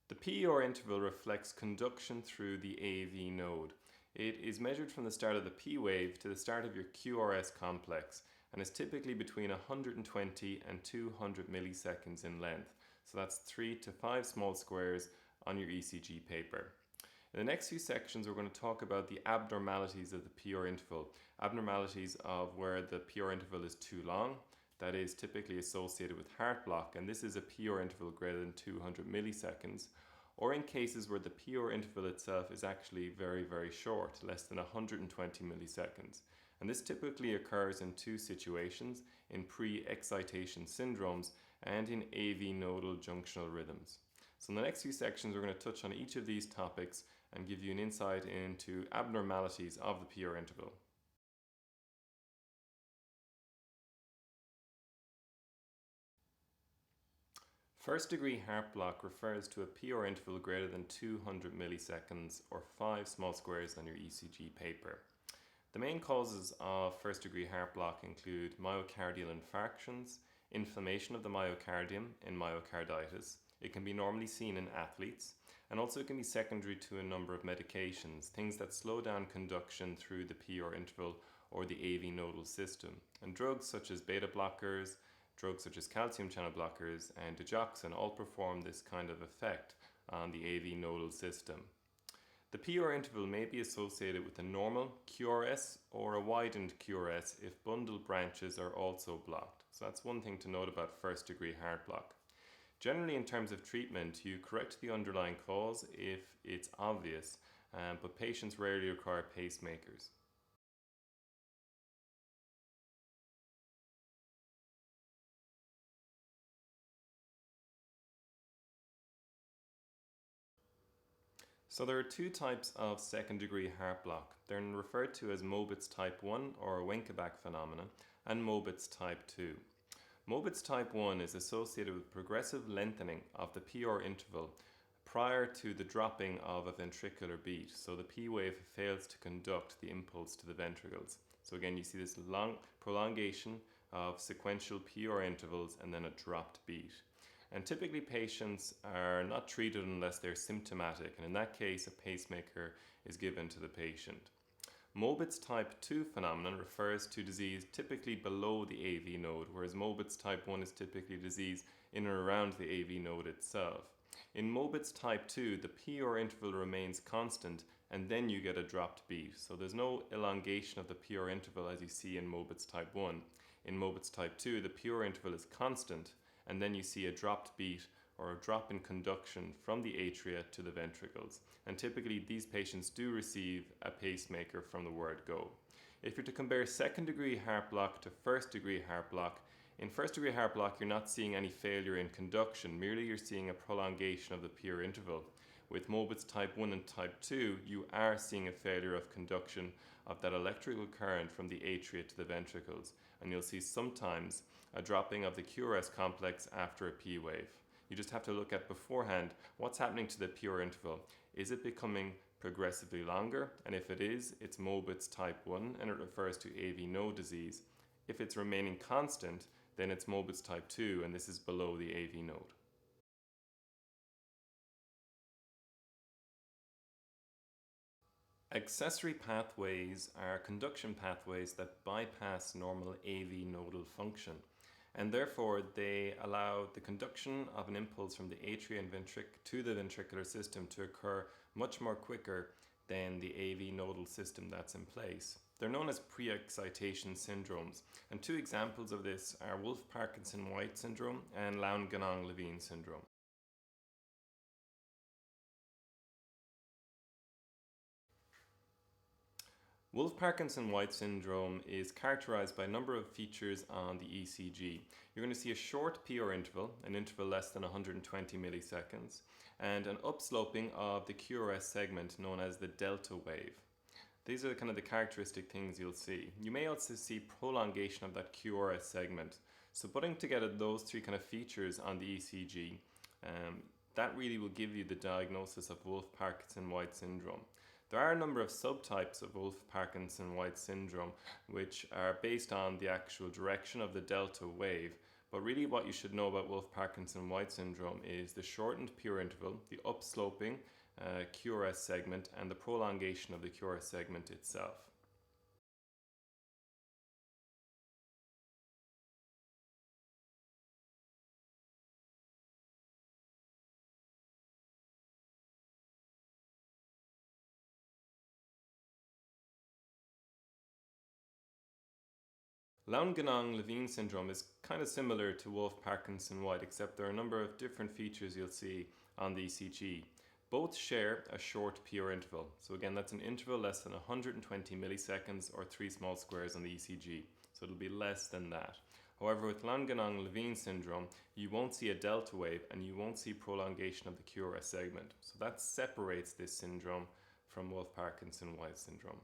The P-R interval reflects conduction through the AV node. It is measured from the start of the P wave to the start of your QRS complex and is typically between 120 and 200 milliseconds in length. So that's 3 to 5 small squares on your ECG paper. In the next few sections, we're going to talk about the abnormalities of the P-R interval. Abnormalities of where the P-R interval is too long, that is typically associated with heart block, and this is a P-R interval greater than 200 milliseconds, or in cases where the P-R interval itself is actually very, very short, less than 120 milliseconds. And this typically occurs in two situations, in pre-excitation syndromes and in AV nodal junctional rhythms. So in the next few sections, we're going to touch on each of these topics and give you an insight into abnormalities of the P-R interval. First degree heart block refers to a P-R interval greater than 200 milliseconds or 5 small squares on your ECG paper. The main causes of first degree heart block include myocardial infarctions, inflammation of the myocardium in myocarditis. It can be normally seen in athletes, and also it can be secondary to a number of medications, things that slow down conduction through the P-R interval or the AV nodal system. And drugs such as beta blockers, drugs such as calcium channel blockers and digoxin all perform this kind of effect on the AV nodal system. The P-R interval may be associated with a normal QRS or a widened QRS if bundle branches are also blocked. So that's one thing to note about first degree heart block. Generally, in terms of treatment, you correct the underlying cause if it's obvious, but patients rarely require pacemakers. So there are two types of second degree heart block. They're referred to as Mobitz type 1 or Wenckebach phenomena and Mobitz type 2. Mobitz type 1 is associated with progressive lengthening of the P-R interval prior to the dropping of a ventricular beat. So the P wave fails to conduct the impulse to the ventricles. So again, you see this long prolongation of sequential P-R intervals and then a dropped beat. And typically patients are not treated unless they're symptomatic, and in that case a pacemaker is given to the patient. Mobitz type 2 phenomenon refers to disease typically below the AV node, whereas Mobitz type 1 is typically disease in or around the AV node itself. In Mobitz type 2, the P-R interval remains constant and then you get a dropped beat. So there's no elongation of the P-R interval as you see in Mobitz type 1. In Mobitz type 2, the P-R interval is constant and then you see a dropped beat or a drop in conduction from the atria to the ventricles. And typically these patients do receive a pacemaker from the word go. If you're to compare second degree heart block to first degree heart block, in first degree heart block you're not seeing any failure in conduction, merely you're seeing a prolongation of the P-R interval. With Mobitz type 1 and type 2, you are seeing a failure of conduction of that electrical current from the atria to the ventricles, and you'll see sometimes a dropping of the QRS complex after a P wave. You just have to look at beforehand what's happening to the P-R interval. Is it becoming progressively longer? And if it is, it's Mobitz type 1 and it refers to AV node disease. If it's remaining constant, then it's Mobitz type 2 and this is below the AV node. Accessory pathways are conduction pathways that bypass normal AV nodal function, and therefore they allow the conduction of an impulse from the atria and to the ventricular system to occur much more quicker than the AV nodal system that's in place. They're known as pre-excitation syndromes, and two examples of this are Wolff-Parkinson-White syndrome and Lown-Ganong-Levine syndrome. Wolff-Parkinson-White syndrome is characterized by a number of features on the ECG. You're going to see a short P-R interval, an interval less than 120 milliseconds, and an upsloping of the QRS segment known as the delta wave. These are kind of the characteristic things you'll see. You may also see prolongation of that QRS segment. So putting together those three kind of features on the ECG, that really will give you the diagnosis of Wolff-Parkinson-White syndrome. There are a number of subtypes of Wolff-Parkinson-White syndrome which are based on the actual direction of the delta wave, But really what you should know about Wolff-Parkinson-White syndrome is the shortened pure interval, the upsloping QRS segment, and the prolongation of the QRS segment itself. Lown-Ganong-Levine syndrome is kind of similar to Wolff-Parkinson-White, except there are a number of different features you'll see on the ECG. Both share a short pure interval. So again, that's an interval less than 120 milliseconds or 3 small squares on the ECG. So it'll be less than that. However, with Lown-Ganong-Levine syndrome, you won't see a delta wave and you won't see prolongation of the QRS segment. So that separates this syndrome from Wolff-Parkinson-White syndrome.